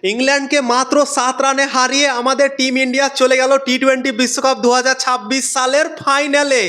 ইংল্যান্ডকে মাত্র 7 রানে হারিয়ে আমাদের টিম ইন্ডিয়া চলে গেল টি-20 বিশ্বকাপ 2026 সালের ফাইনালে।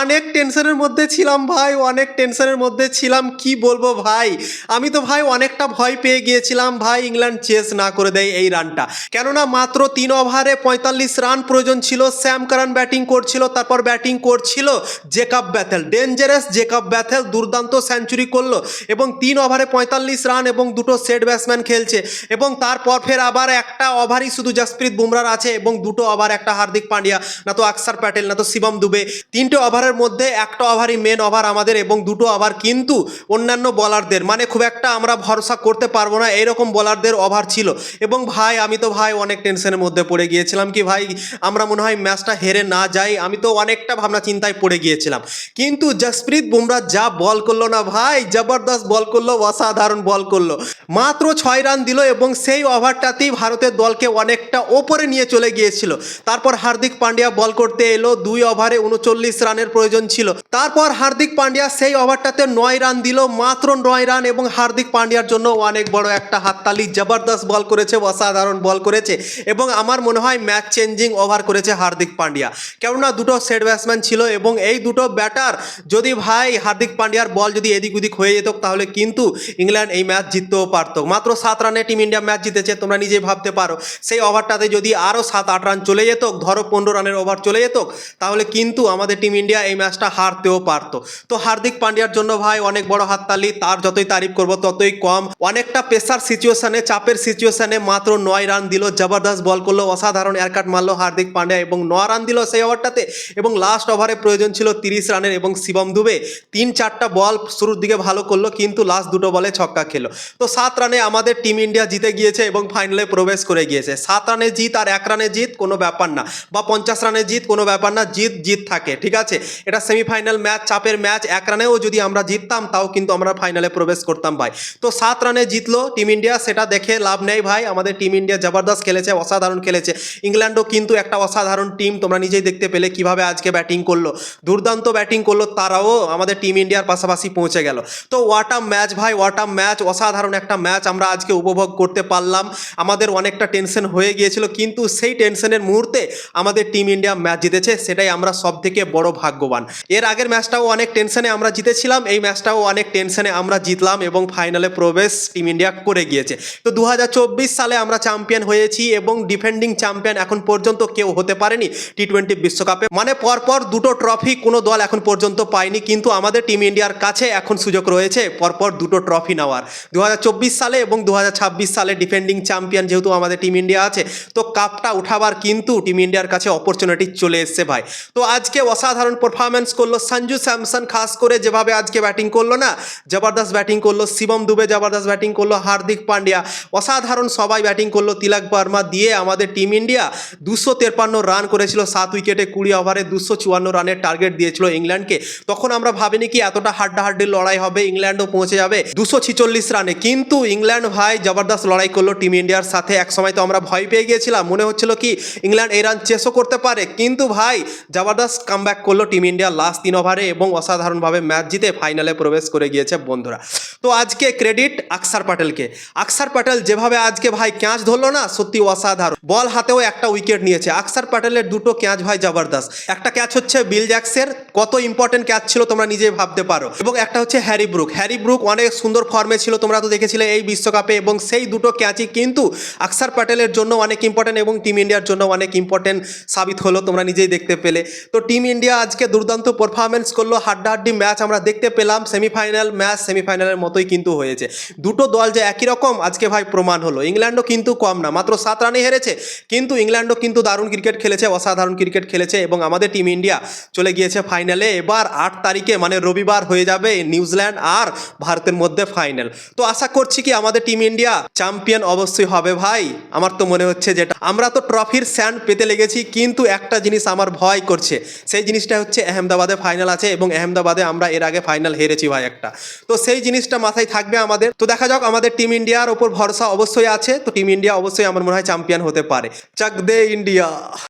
অনেক টেনশনের মধ্যে ছিলাম ভাই, অনেক টেনশনের মধ্যে ছিলাম, কি বলবো ভাই। আমি তো ভাই অনেকটা ভয় পেয়ে গিয়েছিলাম ভাই ইংল্যান্ড চেস না করে দেয় এই রানটা, কেননা মাত্র 3 ওভারে 45 রান প্রয়োজন ছিল। স্যাম কারান ব্যাটিং করছিল, তারপর ব্যাটিং করছিল Jacob Bethell, dangerous Jacob Bethell দুর্দান্ত সেঞ্চুরি করলো এবং 3 ওভারে 45 রান এবং দুটো সেট ব্যাটসম্যান খেলছে এবং তারপর ফের আবার একটা ওভারই শুধু জসপ্রীত বুমরার আছে এবং দুটো ওভার একটা হার্দিক পান্ডিয়া, না তো অক্ষর প্যাটেল, না তো শিবম দুবে। তিনটে ওভারের মধ্যে একটা ওভারই মেন ওভার আমাদের এবং দুটো ওভার কিন্তু অন্যান্য বলারদের, মানে খুব একটা আমরা ভরসা করতে পারবো না এইরকম বলারদের ওভার ছিল। এবং ভাই আমি তো ভাই অনেক টেনশনের মধ্যে পড়ে গিয়েছিলাম কি ভাই আমরা মনে হয় ম্যাচটা হেরে না যাই, আমি তো অনেকটা ভাবনা চিন্তায় পড়ে গিয়েছিলাম। কিন্তু জসপ্রীত বুমরা যা বল করলো না ভাই, জবরদস্ত বল করলো, অসাধারণ বল করলো। মাত্র 6 রান দিল এবং সেই ওভারটাতেই ভারতের দলকে অনেকটা ওপরে নিয়ে চলে গিয়েছিল। তারপর হার্দিক পান্ডিয়া বল করতে এলো, 2 ওভারে 39 রানের প্রয়োজন ছিল। তারপর হার্দিক পান্ডিয়া সেই ওভারটাতে 9 রান দিল, মাত্র 9 রান, এবং হার্দিক পান্ডিয়ার জন্য অনেক বড় একটা হাততালি। জবরদস্ত বল করেছে, অসাধারণ বল করেছে এবং আমার মনে হয় ম্যাচ চেঞ্জিং ওভার করেছে হার্দিক পান্ডিয়া, কেননা দুটো সেট ব্যাটসম্যান ছিল এবং এই দুটো ব্যাটার যদি ভাই হার্দিক পান্ডিয়ার বল যদি এদিক ওদিক হয়ে যেত তাহলে কিন্তু ইংল্যান্ড এই ম্যাচ জিততেও পারতো। মাত্র 7 রানে টিম ইন্ডিয়া ম্যাচ জিতেছে, তোমরা নিজেই ভাবতে পারো সেই ওভারটাতে যদি আরও 7-8 রান চলে যেত, ধরো 15 রানের ওভার চলে যেত, তাহলে কিন্তু আমাদের টিম ইন্ডিয়া এই ম্যাচটা হারতেও পারতো। তো হার্দিক পান্ডিয়ার জন্য ভাই অনেক বড় হাততালি, তার যতই তারিফ করবো ততই কম। অনেকটা প্রেসার সিচুয়েশনে, চাপের সিচুয়েশনে মাত্র 9 রান দিল, জবরদস্ত বল করলো, অসাধারণ এয়ারকাট মারলো হার্দিক পান্ডিয়া এবং 9 রান দিল সেই ওভারটাতে। এবং লাস্ট ওভারে প্রয়োজন ছিল 30 রানের এবং শিবম দুবে 3-4টা বল শুরুর দিকে ভালো করলো কিন্তু লাস্ট দুটো বলে ছক্কা খেলো। তো 7 রানে আমাদের টিম ইন্ডিয়া জিতে গিয়েছে এবং ফাইনালে প্রবেশ করে গিয়েছে। 7 রানে জিত আর 1 রানে জিত কোনো ব্যাপার না, বা 50 রানে জিত কোনো ব্যাপার না, জিত জিত থাকে, ঠিক আছে। এটা সেমিফাইনাল ম্যাচ, চাপের ম্যাচ, 1 রানেও যদি আমরা জিততাম তাও কিন্তু আমরা ফাইনালে প্রবেশ করতাম ভাই। তো 7 রানে জিতলো টিম ইন্ডিয়া, সেটা দেখে লাভ নেই ভাই। আমাদের টিম ইন্ডিয়া জবরদস্ত খেলেছে, অসাধারণ খেলেছে। ইংল্যান্ডও কিন্তু একটা অসাধারণ টিম, তোমরা নিজেই দেখতে পেলে কিভাবে আজকে ব্যাটিং করলো, দুর্দান্ত ব্যাটিং করলো, তারাও আমাদের টিম ইন্ডিয়ার পাশাপাশি পৌঁছে গেল। তো হোয়াট আ ম্যাচ ভাই, হোয়াট আ ম্যাচ, অসাধারণ একটা ম্যাচ আমরা আজকে উপভোগ করতে পারলাম। আমাদের অনেকটা টেনশন হয়ে গিয়েছিল কিন্তু সেই টেনশনের মুহূর্তে আমাদের টিম ইন্ডিয়া ম্যাচ জিতেছে, সেটাই আমরা সব থেকে বড় ভাগ্যবান। এর আগের ম্যাচটাও অনেক টেনশনে আমরা জিতেছিলাম, এই ম্যাচটাও অনেক টেনশনে আমরা জিতলাম এবং ফাইনালে প্রবেশ টিম ইন্ডিয়া করে গিয়েছে। তো 2024 সালে আমরা চ্যাম্পিয়ন হয়েছি এবং ডিফেন্ডিং চ্যাম্পিয়ন এখন পর্যন্ত কেউ হতে পারেনি টি-20 বিশ্বকাপে, মানে পরপর দুটো ট্রফি কোনো দল এখন পর্যন্ত পায়নি, কিন্তু আমাদের টিম ইন্ডিয়ার কাছে এখন সুযোগ রয়েছে পরপর দুটো ট্রফি নেওয়ার। 2024 সালে এবং 2026 সালে ডিফেন্ডিং চ্যাম্পিয়ন যেহেতু আমাদের টিম ইন্ডিয়া আছে, তো কাপটা উঠাবার কিন্তু টিম ইন্ডিয়ার কাছে অপরচুনিটি চলে এসছে ভাই। তো আজকে অসাধারণ পারফরমেন্স করলো সঞ্জু স্যামসন, খাস করে যেভাবে আজকে ব্যাটিং করলো না, জবরদস্ত ব্যাটিং করলো। শিবম দুবে জবরদস্ত ব্যাটিং করলো, হার্দিক পান্ডিয়া অসাধারণ, সবাই ব্যাটিং করলো। তিলক বর্মা দিয়ে আমাদের টিম ইন্ডিয়া 253 রান করেছিল 7 উইকেটে 20 ওভারে, 254 রানের টার্গেট দিয়েছিল ইংল্যান্ডকে। তখন আমরা ভাবিনি কি এতটা হাড্ডাহাড্ডি লড়াই হবে, ইংল্যান্ডও পৌঁছে যাবে 246 রানে, কিন্তু ইংল্যান্ড ভাই জবরদস্ত লড়াই করলো টিম ইন্ডিয়ার সাথে। এক সময় তো আমরা ভয় পেয়ে গিয়েছিলাম, মনে হচ্ছিল কি ইংল্যান্ড এই রান চেসও করতে পারে, কিন্তু ভাই জবরদস্ত কামব্যাক করলো টিম ইন্ডিয়া লাস্ট 3 ওভারে এবং অসাধারণভাবে ম্যাচ জিতে ফাইনালে প্রবেশ করে গিয়েছে বন্ধুরা। তো আজকে ক্রেডিট অক্ষর প্যাটেলকে। অক্ষর প্যাটেল যেভাবে আজকে ভাই ক্যাচ ধরলো না, সত্যি অসাধারণ। বল হাতেও একটা উইকেট নিয়েছে অক্ষর প্যাটেলের, দুটো ক্যাচ ভাই জবরদস্ত। একটা ক্যাচ হচ্ছে বিল জ্যাক্সের, কত ইম্পর্টেন্ট ক্যাচ ছিল তোমরা নিজেই ভাবতে পারো, এবং একটা হচ্ছে হ্যারি ব্রুক। হ্যারি ব্রুক অনেক সুন্দর ফর্মে ছিল, তোমরা তো দেখেছিলে এই বিশ্বকাপে, এবং সেই দুটো ক্যাচই কিন্তু অক্ষর প্যাটেলের জন্য অনেক ইম্পর্টেন্ট এবং টিম ইন্ডিয়ার জন্য অনেক ইম্পর্টেন্ট সাবিত হলো, তোমরা নিজেই দেখতে পেলে। তো টিম ইন্ডিয়া আজকে দুর্দান্ত পারফরমেন্স করলো, হাড্ডাহাড্ডি ম্যাচ আমরা দেখতে পেলাম। সেমিফাইনাল ম্যাচ সেমিফাইনালের মতোই কিন্তু হয়েছে, দুটো দল যে একই রকম আজকে ভাই প্রমাণ হলো। ইংল্যান্ডও কিন্তু কম না, মাত্র 7 রানে হেরেছে, কিন্তু ইংল্যান্ডও কিন্তু দারুণ ক্রিকেট খেলেছে, অসাধারণ ক্রিকেট খেলেছে এবং আমাদের টিম ইন্ডিয়া চলে গিয়েছে ফাইনালে। এবার 8 তারিখে মানে রবিবার হয়ে যাবে নিউজিল্যান্ড আর ভারতের মধ্যে ফাইনাল। তো আশা করছি কি আমাদের টিম ইন্ডিয়া চ্যাম্পিয়ন অবশ্যই হবে ভাই। আমার তো মনে হচ্ছে যেটা আমরা তো ট্রফির স্যান্ড পেতে লেগেছি, কিন্তু একটা জিনিস আমার ভয় করছে, সেই জিনিসটা হচ্ছে আহমেদাবাদে ফাইনাল আছে এবং আহমেদাবাদে আমরা এর আগে ফাইনাল হেরেছি ভাই একটা। তো সেই জিনিসটা মাথায় থাকবে আমাদের। তো দেখা যাক, আমাদের টিম ইন্ডিয়ার ওপর ভরসা অবশ্যই আছে, তো টিম ইন্ডিয়া অবশ্যই আমার মনে হয় চ্যাম্পিয়ন হতে পারে। চাক দে ইন্ডিয়া।